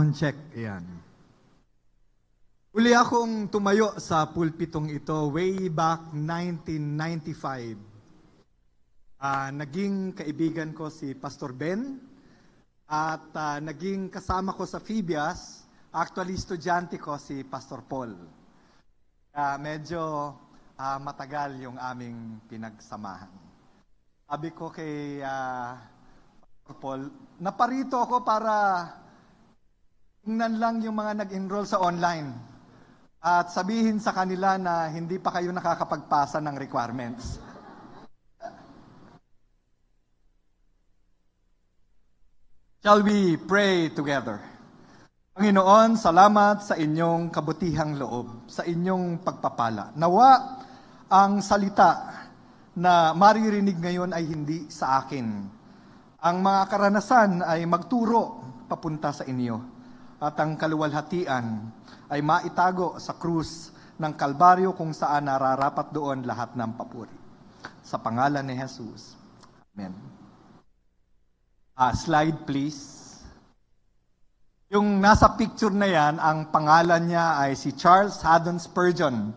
Sound check, ayan. Uli akong tumayo sa pulpitong ito way back 1995. Naging kaibigan ko si Pastor Ben at naging kasama ko sa Phoebias, actually estudyante ko si Pastor Paul. Medyo matagal yung aming pinagsamahan. Sabi ko kay Pastor Paul, naparito ako para tingnan lang yung mga nag-enroll sa online at sabihin sa kanila na hindi pa kayo nakakapagpasa ng requirements. Shall we pray together? Panginoon, salamat sa inyong kabutihang loob, sa inyong pagpapala. Nawa ang salita na maririnig ngayon ay hindi sa akin. Ang mga karanasan ay magturo papunta sa inyo. At ang kaluwalhatian ay maitago sa krus ng Kalbaryo kung saan nararapat doon lahat ng papuri. Sa pangalan ni Jesus. Amen. Slide please. Yung nasa picture na yan, ang pangalan niya ay si Charles Haddon Spurgeon.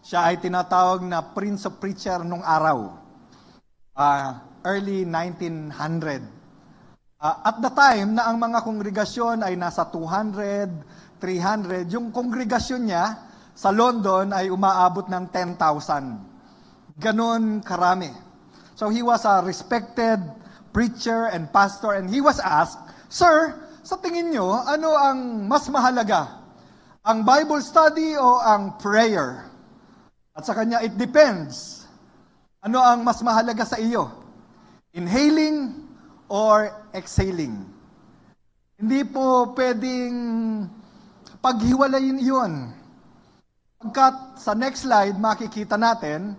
Siya ay tinatawag na Prince of Preacher nung araw. Early 1900. At the time na ang mga kongregasyon ay nasa 200, 300, yung kongregasyon niya sa London ay umaabot ng 10,000. Ganon karami. So he was a respected preacher and pastor and he was asked, Sir, sa tingin nyo, ano ang mas mahalaga? Ang Bible study o ang prayer? At sa kanya, it depends. Ano ang mas mahalaga sa iyo? Inhaling or exhaling. Hindi po pwedeng paghiwalayin iyon. Pagkat sa next slide, makikita natin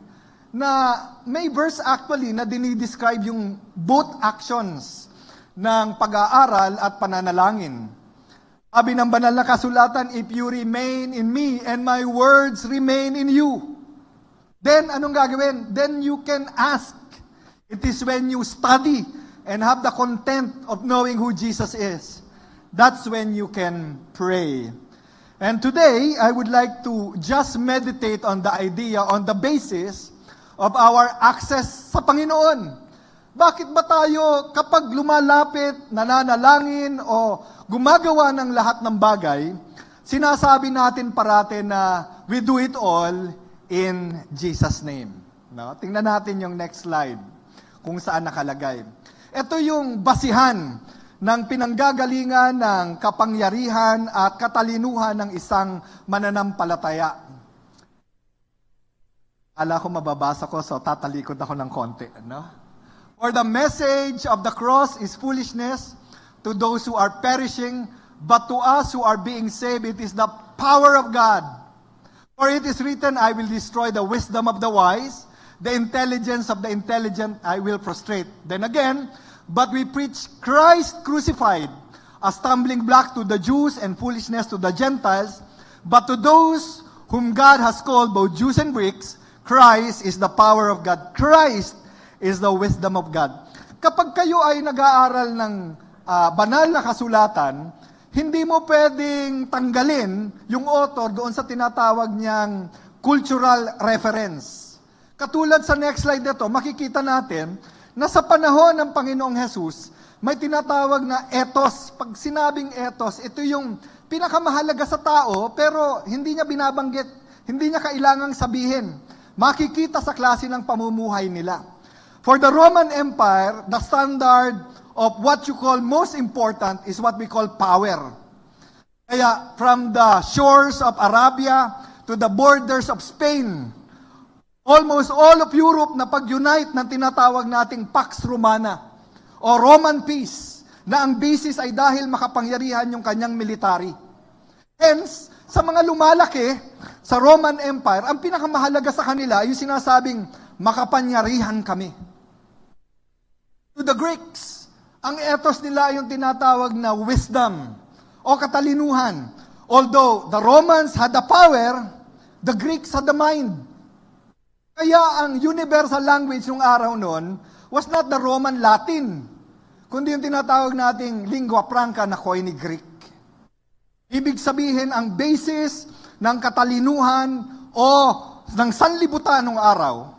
na may verse actually na dinidescribe yung both actions ng pag-aaral at pananalangin. Sabi ng banal na kasulatan, if you remain in me and my words remain in you, then anong gagawin? Then you can ask. It is when you study and have the content of knowing who Jesus is. That's when you can pray. And today, I would like to just meditate on the idea, on the basis of our access sa Panginoon. Bakit ba tayo kapag lumalapit, nananalangin o gumagawa ng lahat ng bagay, sinasabi natin parate na we do it all in Jesus' name. No? Tingnan natin yung next slide kung saan nakalagay. Ito yung basihan ng pinanggagalingan ng kapangyarihan at katalinuhan ng isang mananampalataya. Ala ko mababasa ko, so tatalikod ako ng konti. No? For the message of the cross is foolishness to those who are perishing, but to us who are being saved, it is the power of God. For it is written, I will destroy the wisdom of the wise, the intelligence of the intelligent I will prostrate. Then again, but we preach Christ crucified, a stumbling block to the Jews and foolishness to the Gentiles, but to those whom God has called, both Jews and Greeks, Christ is the power of God. Christ is the wisdom of God. Kapag kayo ay nag-aaral ng banal na kasulatan, hindi mo pwedeng tanggalin yung author doon sa tinatawag niyang cultural reference. Katulad sa next slide nito, makikita natin na sa panahon ng Panginoong Jesus, may tinatawag na ethos. Pag sinabing ethos, ito yung pinakamahalaga sa tao, pero hindi niya binabanggit, hindi niya kailangang sabihin. Makikita sa klase ng pamumuhay nila. For the Roman Empire, the standard of what you call most important is what we call power. Kaya from the shores of Arabia to the borders of Spain, almost all of Europe na pag-unite ng tinatawag nating Pax Romana o Roman peace na ang basis ay dahil makapangyarihan yung kanyang military. Hence, sa mga lumalaki sa Roman Empire, ang pinakamahalaga sa kanila ay yung sinasabing makapangyarihan kami. To the Greeks, ang ethos nila ay yung tinatawag na wisdom o katalinuhan. Although the Romans had the power, the Greeks had the mind. Kaya ang universal language ng araw noon was not the Roman Latin, kundi yung tinatawag nating lingua franca na Koine Greek. Ibig sabihin, ang basis ng katalinuhan o ng sanlibutan ng araw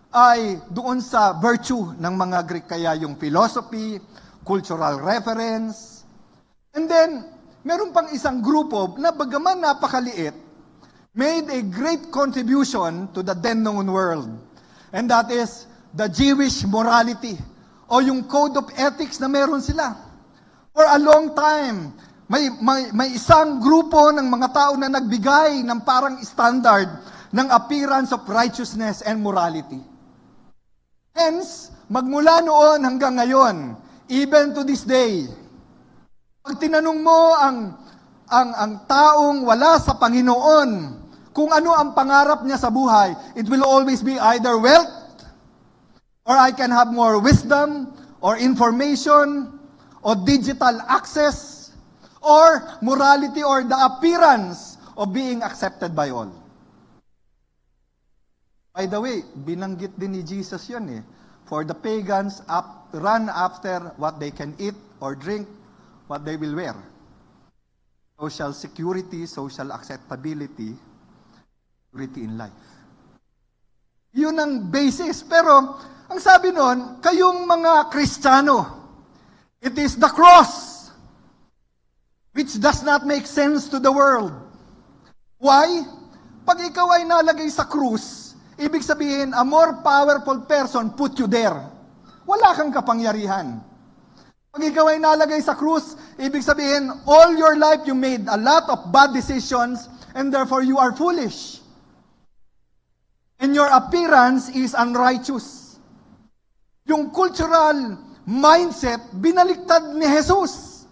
ay doon sa virtue ng mga Greek, kaya yung philosophy, cultural reference. And then, meron pang isang grupo na bagaman napakaliit, made a great contribution to the then known world. And that is the Jewish morality o yung code of ethics na meron sila. For a long time, may isang grupo ng mga tao na nagbigay ng parang standard ng appearance of righteousness and morality. Hence, magmula noon hanggang ngayon, even to this day, pag tinanong mo ang taong wala sa Panginoon, kung ano ang pangarap niya sa buhay, it will always be either wealth, or I can have more wisdom, or information, or digital access, or morality, or the appearance of being accepted by all. By the way, binanggit din ni Jesus yun eh. For the pagans, run after what they can eat or drink, what they will wear. Social security, social acceptability, security in life. Yun ang basis. Pero, ang sabi nun, kayong mga Kristiyano, it is the cross, which does not make sense to the world. Why? Pag ikaw ay nalagay sa krus, ibig sabihin, a more powerful person put you there. Wala kang kapangyarihan. Pag ikaw ay nalagay sa krus, ibig sabihin, all your life you made a lot of bad decisions, and therefore you are foolish. And your appearance is unrighteous. Yung cultural mindset, binaliktad ni Jesus.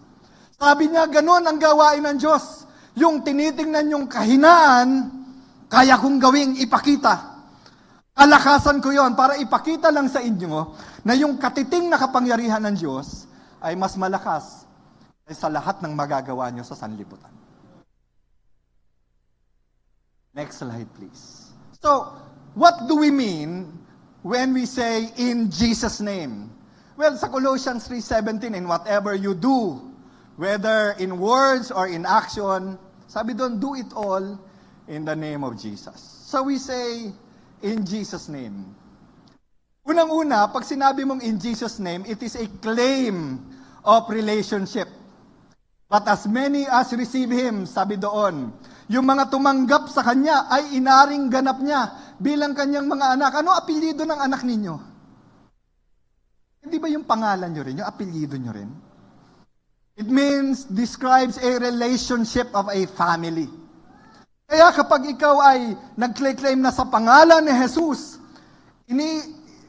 Sabi niya, ganun ang gawain ng Diyos. Yung tinitingnan yung kahinaan, kaya kong gawing ipakita. Kalakasan ko yon para ipakita lang sa inyo na yung katiting na kapangyarihan ng Diyos ay mas malakas sa lahat ng magagawa nyo sa sanlibutan. Next slide, please. So, what do we mean when we say, in Jesus' name? Well, sa Colossians 3:17, in whatever you do, whether in words or in action, sabi doon, do it all in the name of Jesus. So we say, in Jesus' name. Unang-una, pag sinabi mong in Jesus' name, it is a claim of relationship. But as many as receive Him, sabi doon, yung mga tumanggap sa Kanya ay inaring ganap niya bilang Kanyang mga anak. Ano apelyido ng anak ninyo? Hindi ba yung pangalan nyo rin, yung apelyido nyo rin? It means, describes a relationship of a family. Kaya kapag ikaw ay nag-claim na sa pangalan ni Jesus,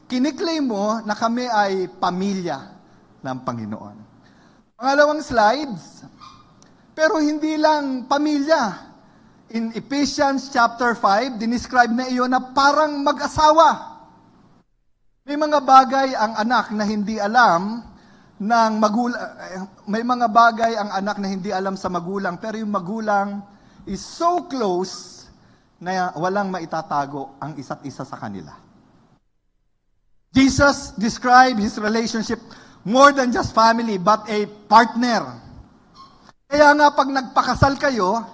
kiniklaim mo na kami ay pamilya ng Panginoon. Pangalawang slides, pero hindi lang pamilya. In Ephesians chapter 5, dinescribe na iyon na parang mag-asawa. May mga bagay ang anak na hindi alam ng magulang, may mga bagay ang anak na hindi alam sa magulang, pero yung magulang is so close na walang maitatago ang isa't isa sa kanila. Jesus described His relationship more than just family, but a partner. Kaya nga pag nagpakasal kayo,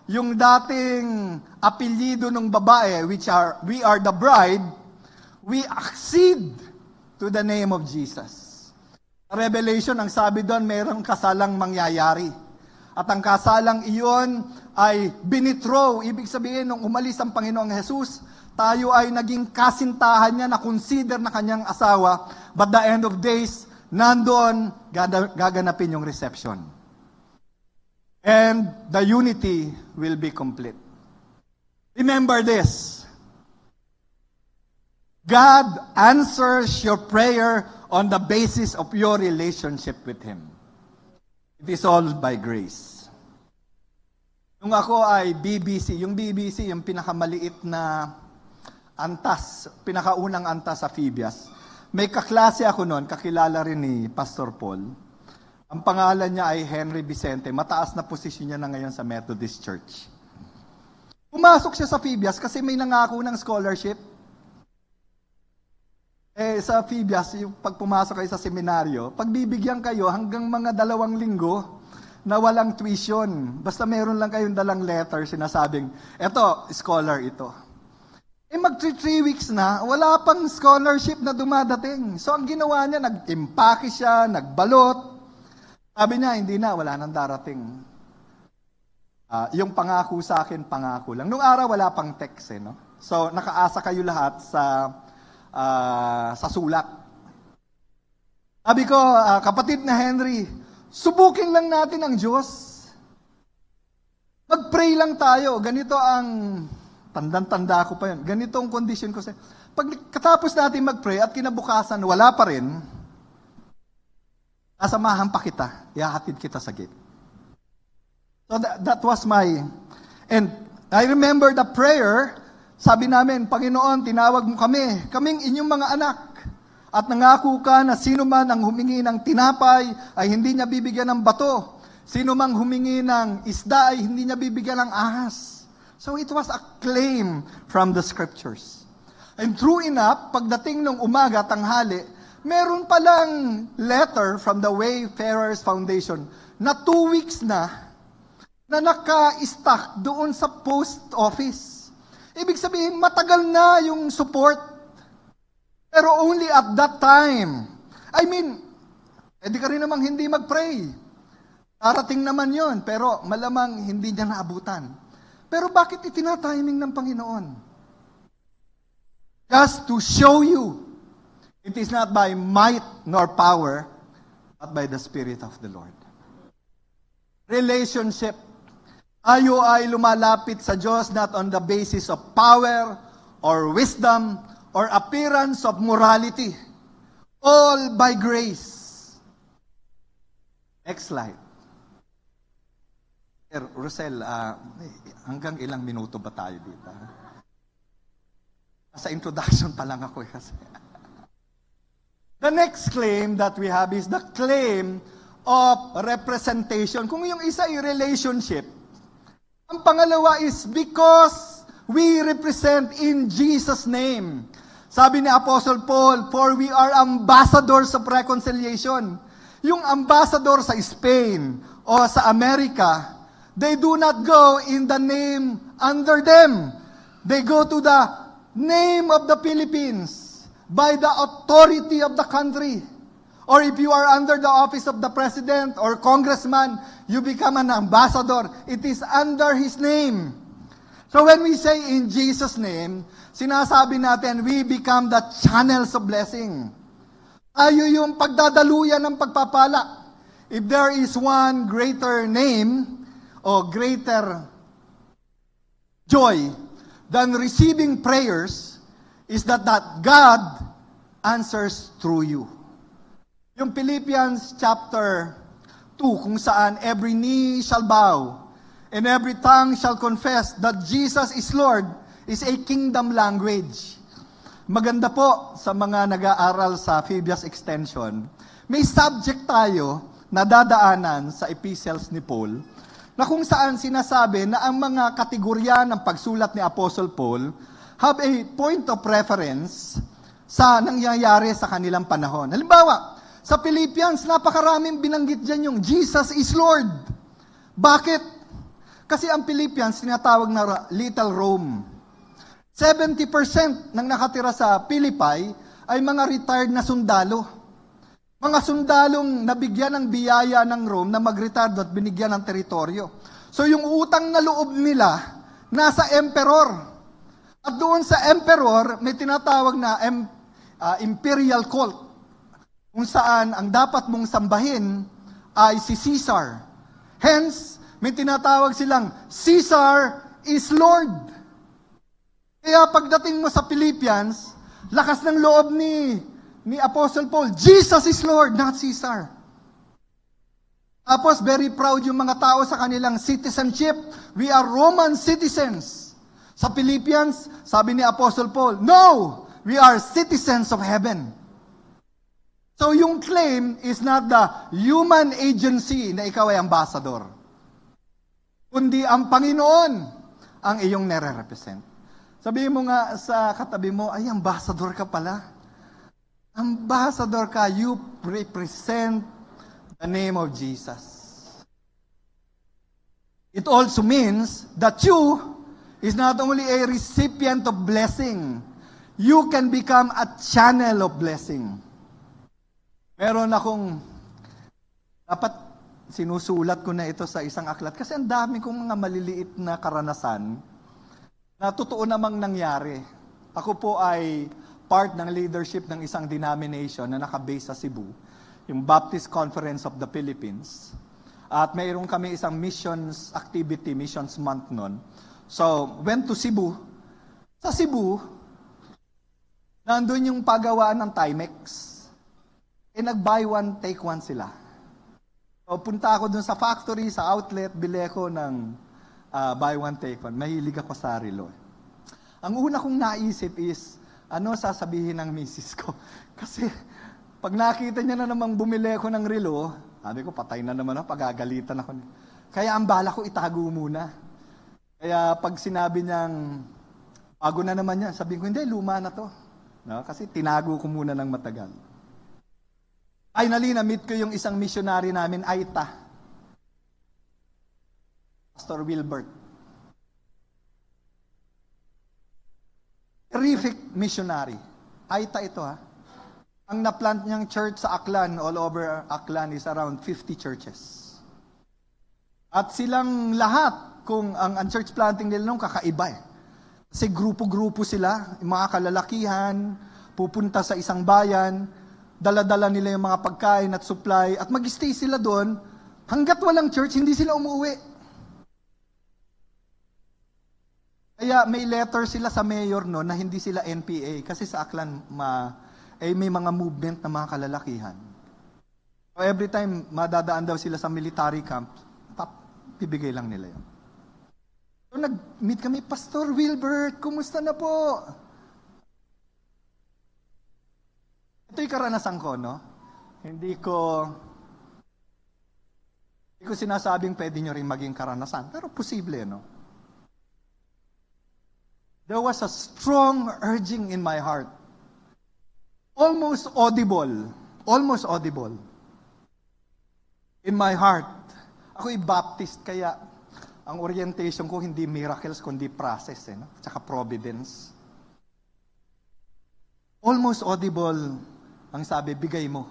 yung dating apelyido ng babae, we are the bride, we accede to the name of Jesus. Revelation, ang sabi doon, mayroong kasalang mangyayari. At ang kasalang iyon ay binithrow. Ibig sabihin, nung umalis ang Panginoong Jesus, tayo ay naging kasintahan niya na consider na kanyang asawa. But the end of days, nandoon gaganapin yung reception. And the unity will be complete. Remember this. God answers your prayer on the basis of your relationship with Him. It is all by grace. Nung ako ay BBC, yung pinakamaliit na antas, pinakaunang antas sa Phoebias. May kaklase ako noon, kakilala rin ni Pastor Paul. Ang pangalan niya ay Henry Vicente. Mataas na posisyon niya na ngayon sa Methodist Church. Pumasok siya sa Phoebias kasi may nangako ng scholarship. Sa Phoebias, pag pumasok kayo sa seminaryo, pagbibigyan kayo hanggang mga 2 linggo na walang tuition. Basta meron lang kayong dalang letter sinasabing, eto, scholar ito. Mag 3 weeks na, wala pang scholarship na dumadating. So ang ginawa niya, nag-impake siya, nagbalot. Sabi niya, hindi na, wala nang darating. Yung pangako sa akin, pangako lang. Nung araw, wala pang text no? So nakaasa kayo lahat sa sulat. Sabi ko, kapatid na Henry, subukin lang natin ang Diyos. Mag-pray lang tayo. Ganito ang, tandang-tanda ko pa yun. Ganito ang condition ko. Pag katapos natin mag-pray at kinabukasan, wala pa rin, asamahan pa kita, ihahatid kita sa gate. So that was and I remember the prayer, sabi namin, Panginoon, tinawag mo kaming inyong mga anak. At nangako ka na sino man ang humingi ng tinapay ay hindi niya bibigyan ng bato. Sino mang humingi ng isda ay hindi niya bibigyan ng ahas. So it was a claim from the scriptures. And true enough, pagdating ng umaga, tanghali, meron palang letter from the Wayfarers Foundation na 2 weeks na naka-stack doon sa post office. Ibig sabihin, matagal na yung support. Pero only at that time. I mean, edi ka rin namang hindi mag-pray. Darating naman yon, pero malamang hindi niya naabutan. Pero bakit itinatiming ng Panginoon? Just to show you, it is not by might nor power, but by the Spirit of the Lord. Relationship. Tayo ay lumalapit sa Diyos not on the basis of power or wisdom or appearance of morality. All by grace. Next slide. Rosel, hanggang ilang minuto ba tayo dito? Sa introduction pa lang ako kasi. The next claim that we have is the claim of representation. Kung yung isa ay relationship, ang pangalawa is because we represent in Jesus' name. Sabi ni Apostle Paul, for we are ambassadors of reconciliation. Yung ambassador sa Spain o sa Amerika, they do not go in the name under them. They go to the name of the Philippines by the authority of the country. Or if you are under the office of the president or congressman, you become an ambassador. It is under his name. So when we say in Jesus' name, sinasabi natin, we become the channels of blessing. Tayo yung pagdadaluyan ng pagpapala. If there is one greater name or greater joy than receiving prayers, is that God answers through you. Yung Philippians chapter 2, kung saan every knee shall bow, and every tongue shall confess that Jesus is Lord, is a kingdom language. Maganda po sa mga nag-aaral sa Phoebus Extension, may subject tayo na dadaanan sa epistles ni Paul, na kung saan sinasabi na ang mga kategorya ng pagsulat ni Apostle Paul have a point of reference sa nangyayari sa kanilang panahon. Halimbawa, sa Philippians, napakaraming binanggit dyan yung Jesus is Lord. Bakit? Kasi ang Philippians, tinatawag na Little Rome. 70% ng nakatira sa Philippi ay mga retired na sundalo. Mga sundalong nabigyan ng biyaya ng Rome na mag-retire at binigyan ng teritoryo. So yung utang na loob nila, nasa emperor. At doon sa emperor, may tinatawag na imperial cult, kung saan ang dapat mong sambahin ay si Caesar. Hence, may tinatawag silang, Caesar is Lord. Kaya pagdating mo sa Philippians, lakas ng loob ni Apostle Paul, Jesus is Lord, not Caesar. Tapos, very proud yung mga tao sa kanilang citizenship. We are Roman citizens. Sa Philippians, sabi ni Apostle Paul, no, we are citizens of heaven. So yung claim is not the human agency na ikaw ay ambassador, kundi ang Panginoon ang iyong nare-represent. Sabihin mo nga sa katabi mo, ay, ambassador ka pala. Ambassador ka, you represent the name of Jesus. It also means that you is not only a recipient of blessing, you can become a channel of blessing. Meron akong, dapat sinusulat ko na ito sa isang aklat kasi ang dami kong mga maliliit na karanasan na totoo namang nangyari. Ako po ay part ng leadership ng isang denomination na nakabase sa Cebu, yung Baptist Conference of the Philippines. At mayroon kami isang missions activity, missions month nun. So, went to Cebu. Sa Cebu, nandun yung pagawaan ng Timex. Nag-buy one, take one sila. So, punta ako dun sa factory, sa outlet, bili ko ng buy one, take one. Mahilig ako sa relo. Ang una kong naisip is, ano sasabihin ng misis ko? Kasi, pag nakita niya na namang bumili ako ng relo, sabi ko, patay na naman ako, pagagalitan ako. Kaya ang bala ko, itago muna. Kaya pag sinabi niyang, bago na naman yan, sabihin ko, hindi, luma na to. No? Kasi tinago ko muna ng matagal. Finally, na-meet ko yung isang missionary namin, Aita. Pastor Wilbert. Terrific missionary. Aita ito ha. Ang na-plant niyang church sa Aklan, all over Aklan, is around 50 churches. At silang lahat, kung ang church planting nila nung kakaiba eh. Kasi grupo-grupo sila, yung mga kalalakihan, pupunta sa isang bayan, dala-dala nila yung mga pagkain at supply, at mag-stay sila doon, hanggat walang church, hindi sila umuwi. Kaya may letter sila sa mayor no, na hindi sila NPA, kasi sa Aklan may mga movement na mga kalalakihan. So every time madadaan daw sila sa military camp, bibigay lang nila yun. So nag-meet kami, Pastor Wilbert, kumusta na po? Ito'y karanasan ko, no? Hindi ko sinasabing pwede nyo rin maging karanasan, pero posible, no? There was a strong urging in my heart. Almost audible. In my heart. Ako'y Baptist, kaya ang orientation ko hindi miracles, kundi process, no? Tsaka providence. Almost audible ang sabi, bigay mo.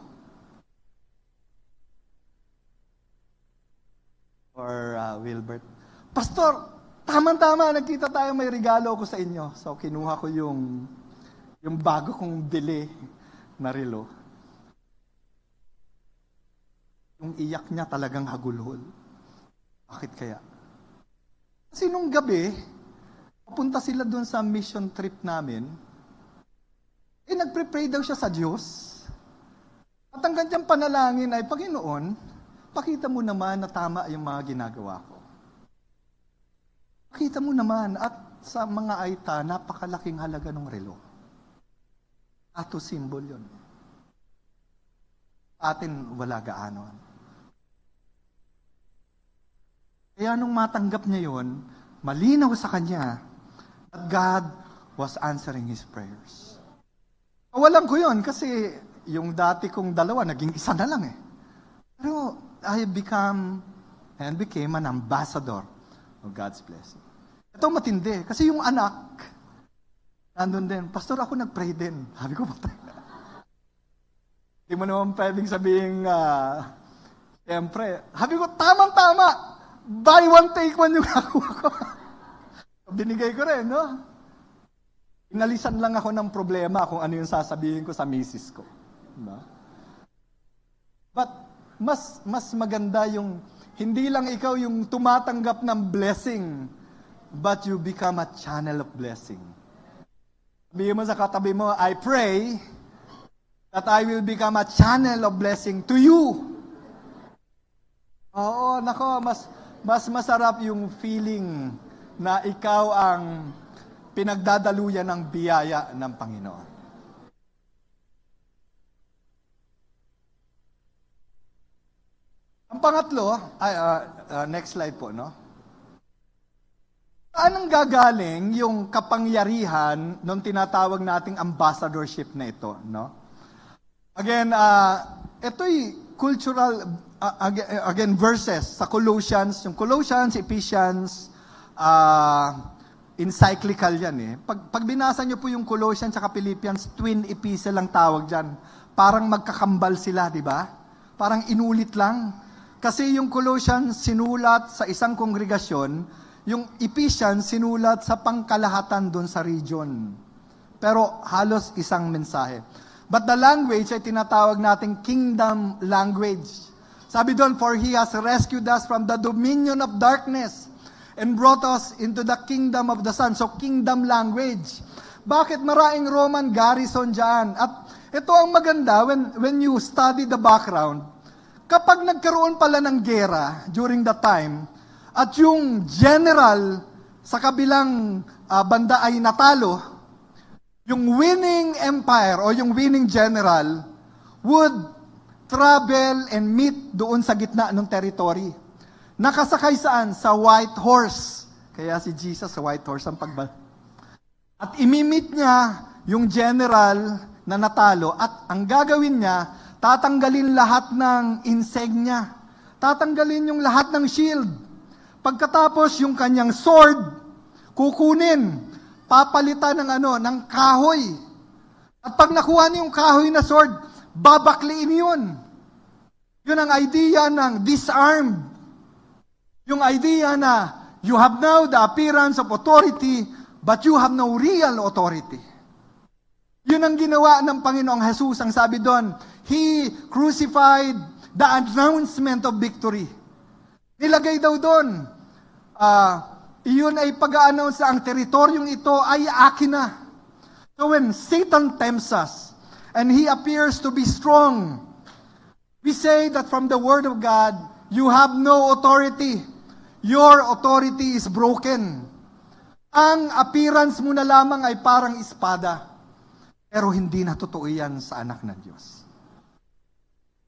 Or Wilbert, Pastor, tama-tama, nagkita tayo, may regalo ko sa inyo. So kinuha ko yung bago kong bili na relo. Yung iyak niya talagang hagulhol. Bakit kaya? Kasi nung gabi, papunta sila doon sa mission trip namin, nagpre-pray daw siya sa Diyos. At ang kanyang panalangin ay, Panginoon, pakita mo naman na tama yung mga ginagawa ko. Pakita mo naman, at sa mga Aita, napakalaking halaga ng relo. Ato symbol yun. Atin, wala gaano. Kaya nung matanggap niya yun, malinaw sa kanya that God was answering his prayers. Walang ko yun kasi yung dati kong dalawa, naging isa na lang eh. Pero I became an ambassador of God's blessing. Ito matindi kasi yung anak, nandun din, Pastor, ako nag-pray din. Sabi ko, patay na. Hindi mo naman pwedeng sabihin, siyempre, sabi ko, tamang-tama. Buy one, take one yung nakuha ko. Binigay ko rin, no? Inalisan lang ako ng problema kung ano yung sasabihin ko sa misis ko. No? But, mas maganda yung, hindi lang ikaw yung tumatanggap ng blessing, but you become a channel of blessing. Sabihin mo sa katabi mo, I pray that I will become a channel of blessing to you. Oo, nako, mas masarap yung feeling na ikaw ang pinagdadaluyan ng biyaya ng Panginoon. Ang pangatlo, next slide po, no? Saan gagaling yung kapangyarihan nung tinatawag nating ambassadorship na ito, no? Again, ito'y cultural again, verses sa Colossians. Yung Colossians, Ephesians, encyclical yan eh. Pag binasa nyo po yung Colossians at Philippians, twin epistle lang tawag dyan. Parang magkakambal sila, di ba? Parang inulit lang. Kasi yung Colossians sinulat sa isang kongregasyon, yung Ephesians sinulat sa pangkalahatan doon sa region. Pero halos isang mensahe. But the language ay tinatawag nating kingdom language. Sabi doon, for He has rescued us from the dominion of darkness and brought us into the kingdom of the Son. So, kingdom language. Bakit maraming Roman garrison dyan? At ito ang maganda, when you study the background, kapag nagkaroon pala ng gera during that time, at yung general sa kabilang banda ay natalo, yung winning empire o yung winning general would travel and meet doon sa gitna ng territory. Nakasakay saan? Sa white horse. Kaya si Jesus sa white horse ang pagbal. At imimit niya yung general na natalo at ang gagawin niya, tatanggalin lahat ng insignia. Tatanggalin yung lahat ng shield. Pagkatapos yung kanyang sword, kukunin, papalitan ng kahoy. At pag nakuha niya yung kahoy na sword, babakliin yun. Yun ang idea ng disarmed. Yung idea na you have now the appearance of authority, but you have no real authority. Yun ang ginawa ng Panginoong Jesus. Ang sabi doon, He crucified the announcement of victory. Nilagay daw doon, iyon ay pag-a-announce na ang teritoryong ito ay akin na. So when Satan tempts us, and he appears to be strong, we say that from the Word of God, you have no authority. Your authority is broken. Ang appearance mo na lamang ay parang espada. Pero hindi na totoo yan sa anak ng Diyos.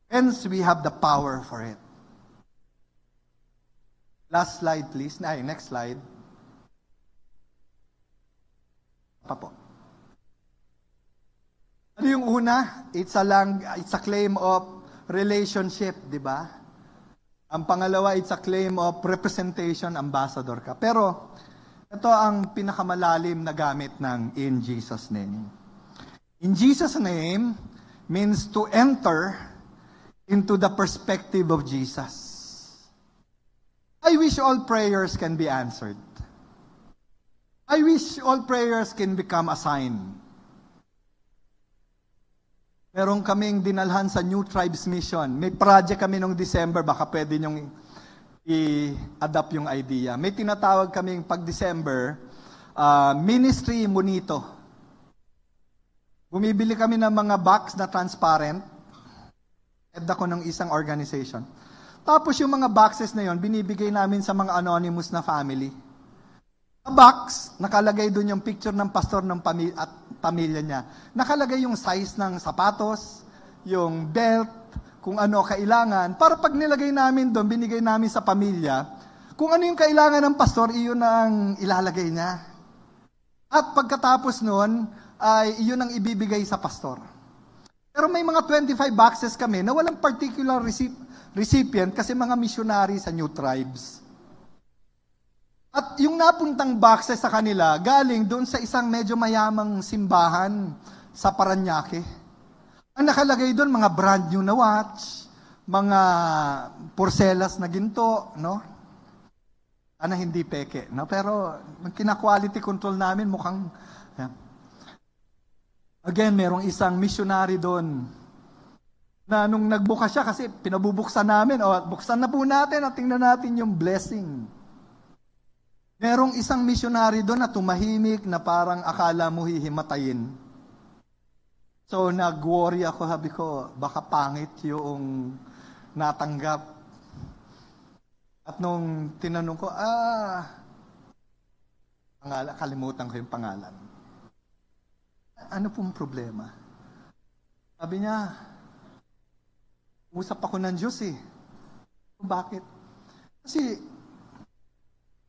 Hence, we have the power for it. Last slide, please. Next slide. Papo. Ano yung una? It's a claim of relationship, di ba? Ang pangalawa, it's a claim of representation, ambassador ka. Pero, ito ang pinakamalalim na gamit ng in Jesus' name. In Jesus' name means to enter into the perspective of Jesus. I wish all prayers can be answered. I wish all prayers can become a sign. Meron kaming dinalhan sa New Tribes Mission. May project kami noong December, baka pwede nyong i-adapt yung idea. May tinatawag kaming pag-December, Ministry Monito. Bumibili kami ng mga box na transparent. Head ako ng isang organization. Tapos yung mga boxes na yon, binibigay namin sa mga anonymous na family. Sa box, nakalagay doon yung picture ng pastor ng pamilya niya. Nakalagay yung size ng sapatos, yung belt, kung ano kailangan. Para pag nilagay namin doon, binigay namin sa pamilya, kung ano yung kailangan ng pastor, iyon ang ilalagay niya. At pagkatapos noon, ay iyon ang ibibigay sa pastor. Pero may mga 25 boxes kami na walang particular recipient kasi mga missionary sa New Tribes. At yung napuntang boxes sa kanila, galing doon sa isang medyo mayamang simbahan sa Parañaque. Ang nakalagay doon, mga brand new na watch, mga porcelas na ginto, no? Sana hindi peke, no? Pero kina-quality control namin mukhang... Yeah. Again, merong isang missionary doon na nung nagbukas siya, kasi pinabubuksan namin, buksan na po natin at tingnan natin yung blessing. Merong isang missionary doon na tumahimik na parang akala mo hihimatayin. So, nag-worry ako, sabi ko, baka pangit yung natanggap. At nung tinanong ko, kalimutan ko yung pangalan. Ano pong problema? Sabi niya, usap ako ng Diyos eh. Bakit? Kasi,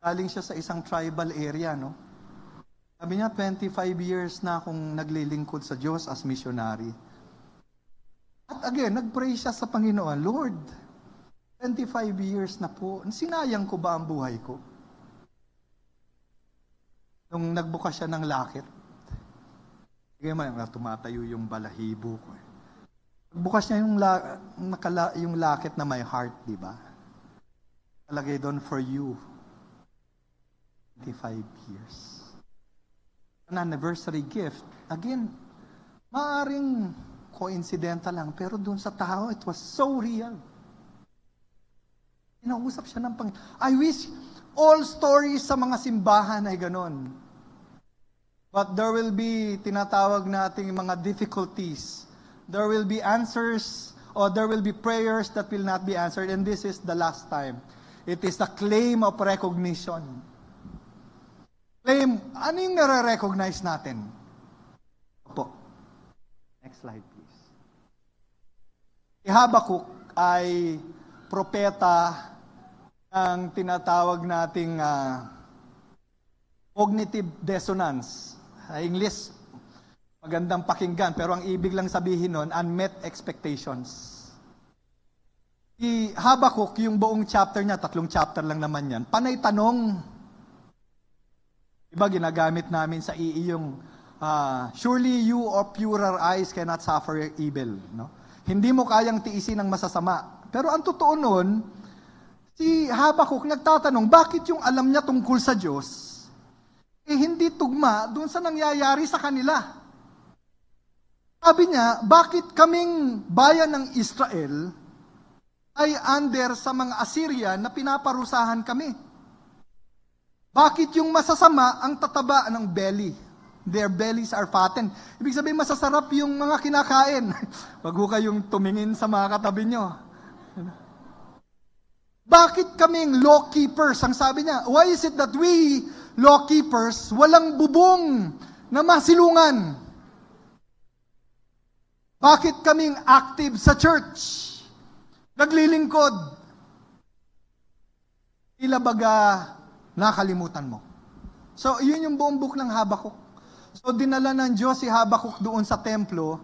galing siya sa isang tribal area, no? Sabi niya, 25 years na akong naglilingkod sa Diyos as missionary. At again, nag-pray siya sa Panginoon, Lord, 25 years na po. Sinayang ko ba ang buhay ko? Nung nagbukas siya ng lakit, sige man, tumatayo yung balahibo ko. Bukas niya yung lakit na my heart, di ba? Talagay doon for you. 25 years. An anniversary gift. Again, maaring coincidental lang, pero doon sa tao, it was so real. Inausap siya ng I wish all stories sa mga simbahan ay ganon. But there will be, tinatawag nating mga difficulties. There will be answers, or there will be prayers that will not be answered, and this is the last time. It is the claim of recognition. Claim, ano yung nare-recognize natin? Opo. Next slide, please. Si Habakuk ay propeta ng tinatawag nating cognitive dissonance. English, magandang pakinggan, pero ang ibig lang sabihin nun, unmet expectations. Si Habakuk, yung buong chapter niya, 3 chapter lang naman yan, panay tanong. Diba, ginagamit namin sa yung surely you of purer eyes cannot suffer evil. No? Hindi mo kayang tiisin ang masasama. Pero ang totoo nun, si Habakuk nagtatanong, bakit yung alam niya tungkol sa Diyos, hindi tugma doon sa nangyayari sa kanila? Sabi niya, bakit kaming bayan ng Israel ay under sa mga Assyrian na pinaparusahan kami? Bakit yung masasama ang tataba ng belly? Their bellies are fattened. Ibig sabihin, masasarap yung mga kinakain. Wag ho kayong tumingin sa mga katabi nyo. Bakit kaming law keepers? Ang sabi niya, why is it that we, law keepers, walang bubong na masilungan? Bakit kaming active sa church? Naglilingkod? Tila baga nakalimutan mo. So, yun yung buong book ng Habakuk. So, dinala ng Diyos si Habakuk doon sa templo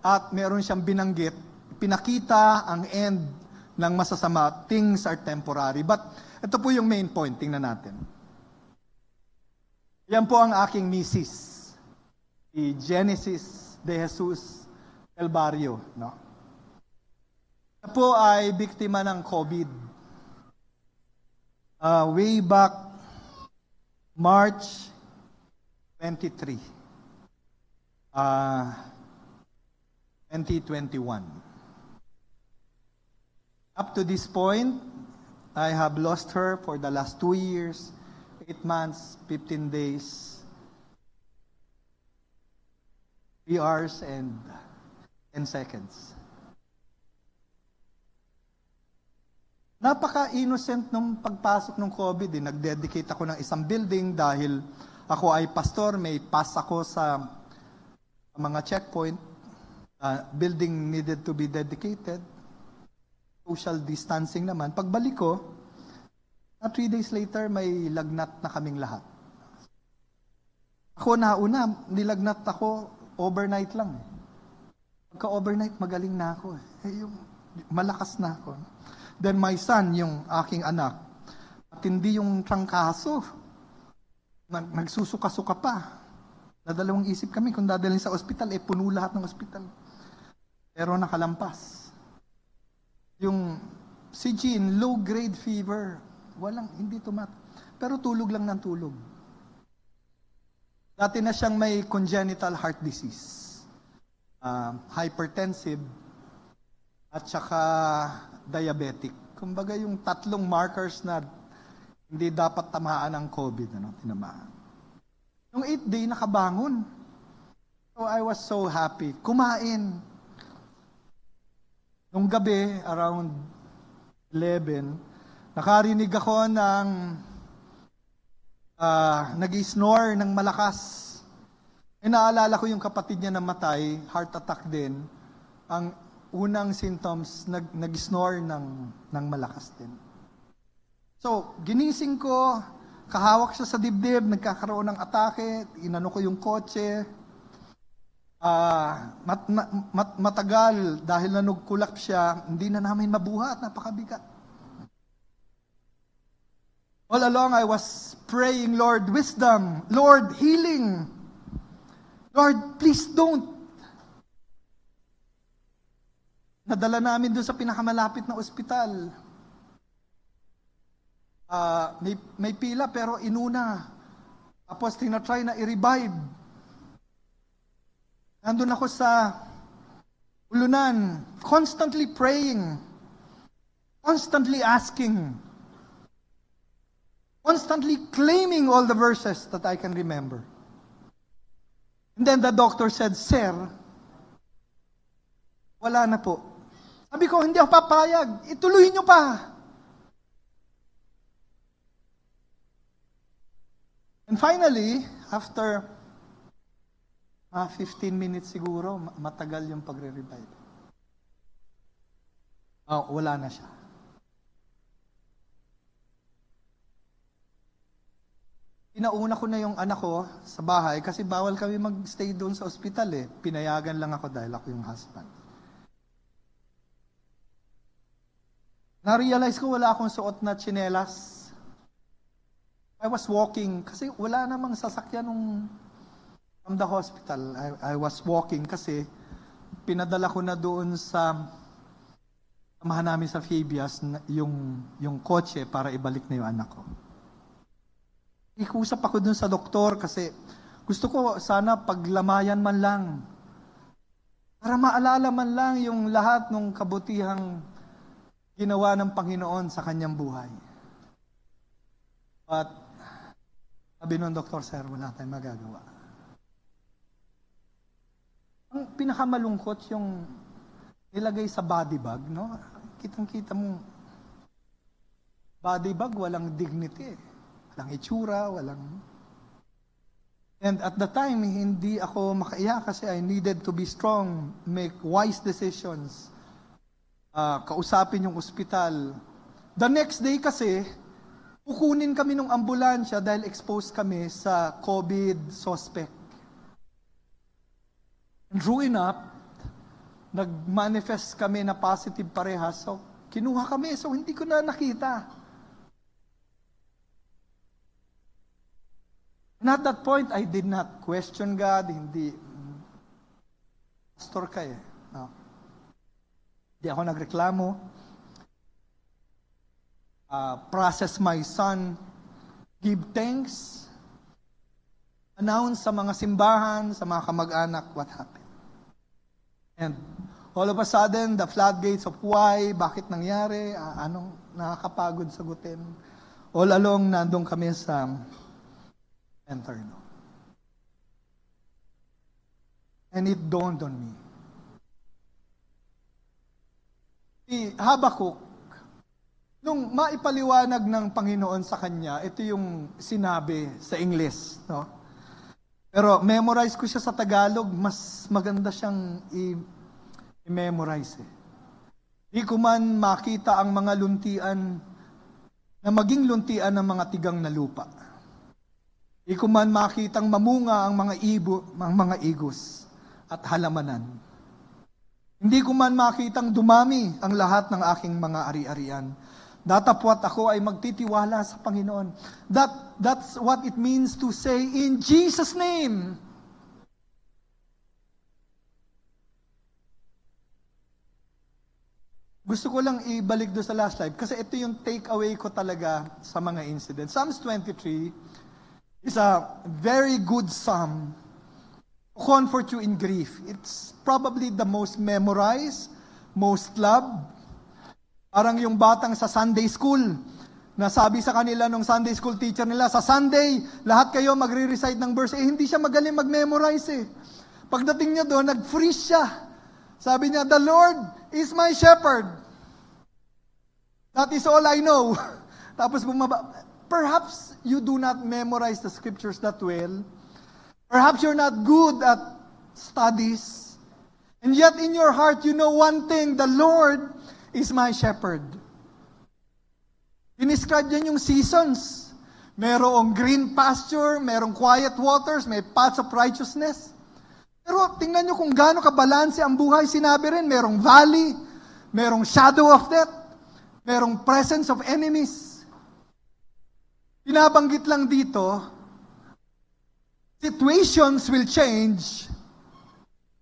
at meron siyang binanggit, pinakita ang end ng masasama. Things are temporary. But, ito po yung main point. Tingnan natin. Yan po ang aking misis. Si Genesis de Jesus El Barrio. No? Siya po ay biktima ng COVID. Way back March 23, 2021. Up to this point, I have lost her for the last 2 years, 8 months, 15 days, 3 hours, and 10 seconds. Napaka-innocent nung pagpasok ng COVID. Nag-dedicate ako ng isang building dahil ako ay pastor, may pass ako sa mga checkpoint. Building needed to be dedicated. Social distancing naman. Pagbalik ko, 3 days later, may lagnat na kaming lahat. Ako nauna, nilagnat ako overnight lang. Pagka-overnight, magaling na ako. Yung malakas na ako. Then my son, yung aking anak, at hindi yung trangkaso. Nagsusuka-suka pa. Nadalawang isip kami kung dadalhin sa ospital, puno lahat ng ospital. Pero nakalampas. Yung si Jean, low-grade fever. Hindi pero tulog lang ng tulog. Dati na siyang may congenital heart disease. Hypertensive, at saka diabetic. Kumbaga yung 3 markers na hindi dapat tamaan ng COVID, tinamaan. Yung 8th day, nakabangon. So I was so happy. Kumain. Nung gabi, around 11, nakarinig ako ng nag-snore ng malakas. Naalala ko yung kapatid niya na matay, heart attack din. Ang unang symptoms, nag-snore ng malakas din. So, ginising ko, kahawak siya sa dibdib, nagkakaroon ng atake, inano ko yung kotse. Matagal, dahil nanugkulak siya, hindi na namin mabuhat, napakabigat. All along, I was praying, Lord, wisdom. Lord, healing. Lord, please don't. Nadala namin doon sa pinakamalapit na ospital. May pila pero inuna. Tapos tinatry na i-revive. Nandun ako sa ulunan, constantly praying, constantly asking, constantly claiming all the verses that I can remember. And then the doctor said, Sir, wala na po. Sabi ko, hindi ako papayag. Ituloy nyo pa. And finally, after 15 minutes siguro, matagal yung pagre-revive. Wala na siya. Pinauna ko na yung anak ko sa bahay kasi bawal kami mag-stay doon sa ospital eh. Pinayagan lang ako dahil ako yung husband. Na-realize ko wala akong suot na tsinelas. I was walking kasi wala namang sasakyan from the hospital. I was walking kasi pinadala ko na doon sa samahan namin sa Fabius yung kotse para ibalik na yung anak ko. Ikusap ako doon sa doktor kasi gusto ko sana paglamayan man lang para maalala man lang yung lahat ng kabutihang ginawa ng Panginoon sa kanyang buhay. But sabi ng doktor, Sir, wala tayong magagawa. Ang pinakamalungkot yung nilagay sa body bag, no? Kitang-kita mo, body bag, walang dignity. Walang itsura, walang... And at the time, hindi ako makaiyak kasi I needed to be strong, make wise decisions, kausapin yung ospital. The next day kasi, kukunin kami ng ambulansya dahil exposed kami sa COVID suspect. And true enough, nag-manifest kami na positive parehas. So, kinuha kami. So, hindi ko na nakita. And at that point, I did not question God. Hindi. Pastor ka eh. No. Hindi ako nagreklamo. Process my son. Give thanks. Announce sa mga simbahan, sa mga kamag-anak, what happened. And all of a sudden, the floodgates of why, bakit nangyari, anong nakakapagod sagutin. All along, nandun kami sa Interno. And it dawned on me. Si Habakuk, nung maipaliwanag ng Panginoon sa kanya, ito yung sinabi sa English, no? Pero memorize ko siya sa Tagalog, mas maganda siyang i-memorize eh. Di ko man makita ang mga luntian na maging luntian ng mga tigang na lupa. Di ko man makitang mamunga ang mga igos at halamanan. Hindi ko man makitang dumami ang lahat ng aking mga ari-arian. Datapwat ako ay magtitiwala sa Panginoon. That's what it means to say, in Jesus' name. Gusto ko lang ibalik do sa last slide kasi ito yung takeaway ko talaga sa mga incidents. Psalms 23 is a very good psalm to comfort you in grief. It's probably the most memorized, most loved. Parang yung batang sa Sunday school, na sabi sa kanila nung Sunday school teacher nila, sa Sunday, lahat kayo magre-recite ng verse. Hindi siya magaling mag-memorize eh. Pagdating niya doon, nag-freeze siya. Sabi niya, the Lord is my shepherd. That is all I know. Tapos bumaba. Perhaps you do not memorize the scriptures that well. Perhaps you're not good at studies. And yet in your heart, you know one thing, the Lord is my shepherd. Dinescribe niyan yung seasons. Merong green pasture, merong quiet waters, may paths of righteousness. Pero tingnan nyo kung gaano kabalanse ang buhay. Sinabi rin, merong valley, merong shadow of death, merong presence of enemies. Binabanggit lang dito, situations will change,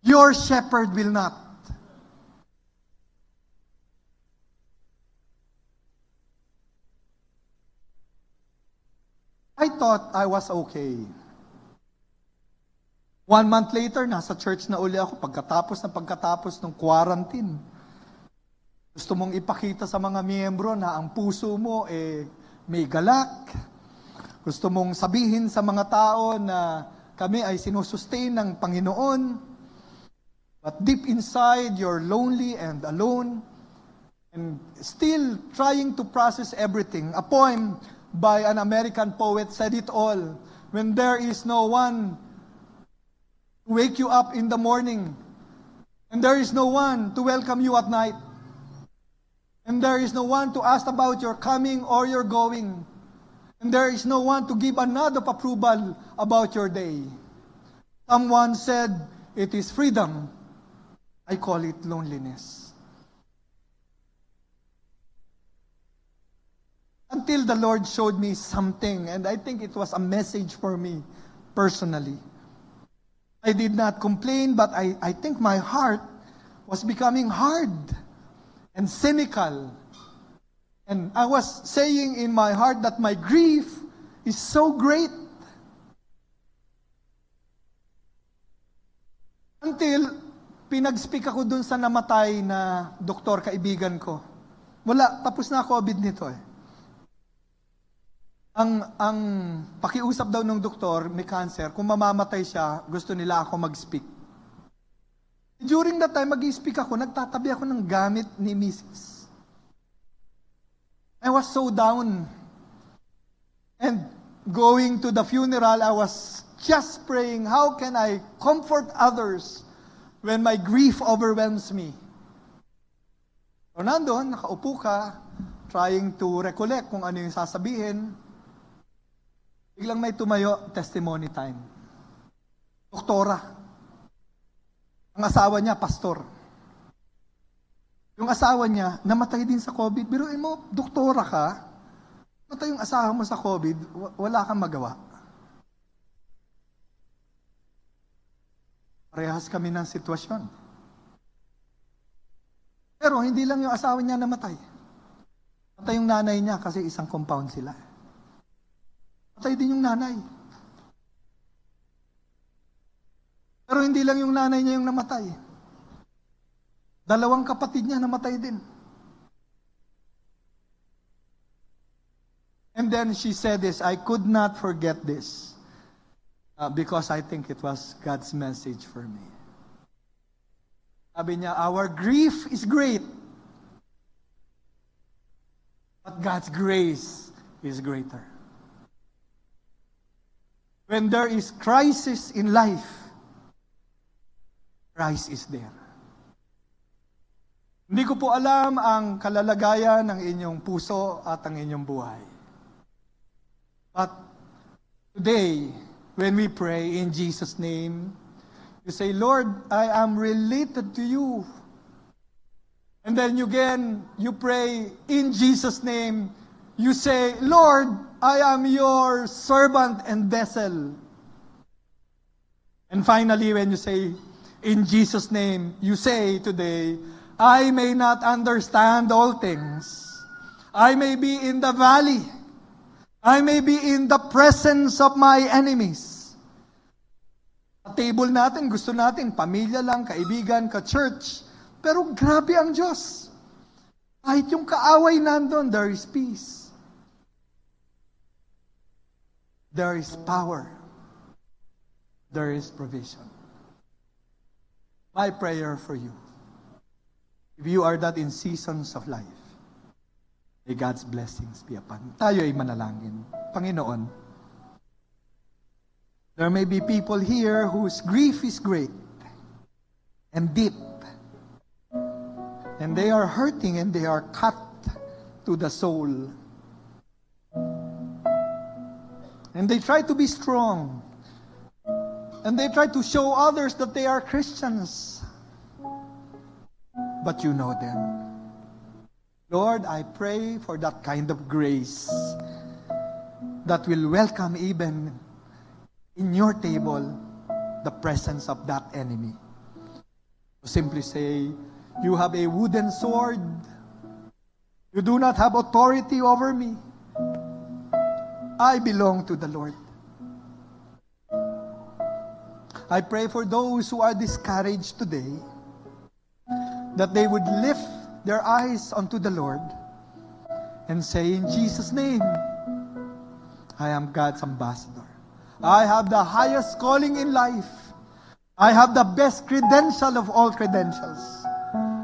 your shepherd will not. I thought I was okay. 1 month later, nasa church na uli ako pagkatapos ng quarantine. Gusto mong ipakita sa mga miyembro na ang puso mo may galak. Gusto mong sabihin sa mga tao na kami ay sinusustain ng Panginoon. But deep inside, you're lonely and alone. And still trying to process everything. A poem by an American poet said it all. When there is no one to wake you up in the morning, and there is no one to welcome you at night, and there is no one to ask about your coming or your going, and there is no one to give a nod of approval about your day. Someone said, it is freedom. I call it loneliness. Until the Lord showed me something, and I think it was a message for me personally. I did not complain, but I think my heart was becoming hard and cynical. And I was saying in my heart that my grief is so great. Until pinag-speak ako dun sa namatay na doktor, kaibigan ko. Wala, tapos na COVID nito eh. Ang pakiusap daw ng doktor, may cancer, kung mamamatay siya, gusto nila ako mag-speak. During that time, mag-speak ako, nagtatabi ako ng gamit ni Mrs. I was so down. And going to the funeral, I was just praying, how can I comfort others when my grief overwhelms me? So nandun, nakaupo ka, trying to recollect kung ano yung sasabihin. Biglang may tumayo, testimony time. Doktora. Ang asawa niya, pastor. Yung asawa niya, namatay din sa COVID. Biruin mo, doktora ka, namatay yung asawa mo sa COVID, wala kang magawa. Parehas kami ng sitwasyon. Pero hindi lang yung asawa niya namatay. Namatay yung nanay niya kasi isang compound sila. Namatay din yung nanay. Pero hindi lang yung nanay niya yung namatay. 2 kapatid niya namatay din. And then she said this, I could not forget this because I think it was God's message for me. Sabi niya, our grief is great, but God's grace is greater. When there is crisis in life, Christ is there. Hindi ko po alam ang kalalagayan ng inyong puso at ang inyong buhay. But today, when we pray in Jesus' name, you say, Lord, I am related to you. And then again, you pray in Jesus' name, you say, Lord, I am your servant and vessel. And finally, when you say, in Jesus' name, you say today, I may not understand all things. I may be in the valley. I may be in the presence of my enemies. Sa table natin, gusto natin, pamilya lang, kaibigan, ka-church. Pero grabe ang Diyos. Kahit yung kaaway nandun, there is peace. There is power. There is provision. My prayer for you, if you are that in seasons of life, may God's blessings be upon. Tayo ay manalangin. Panginoon, there may be people here whose grief is great and deep, and they are hurting and they are cut to the soul. And they try to be strong. And they try to show others that they are Christians. But you know them. Lord, I pray for that kind of grace. that will welcome even in your table the presence of that enemy. Simply say, you have a wooden sword. You do not have authority over me. I belong to the Lord. I pray for those who are discouraged today, that they would lift their eyes unto the Lord and say, in Jesus' name, I am God's ambassador. I have the highest calling in life. I have the best credential of all credentials.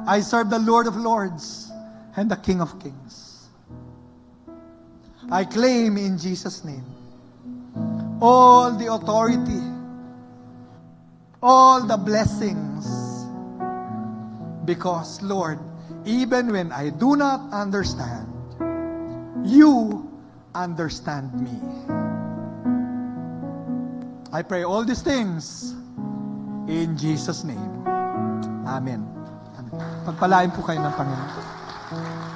I serve the Lord of Lords and the King of Kings. I claim in Jesus' name all the authority, all the blessings, because, Lord, even when I do not understand, you understand me. I pray all these things in Jesus' name. Amen. Pagpalain po kayo ng Panginoon.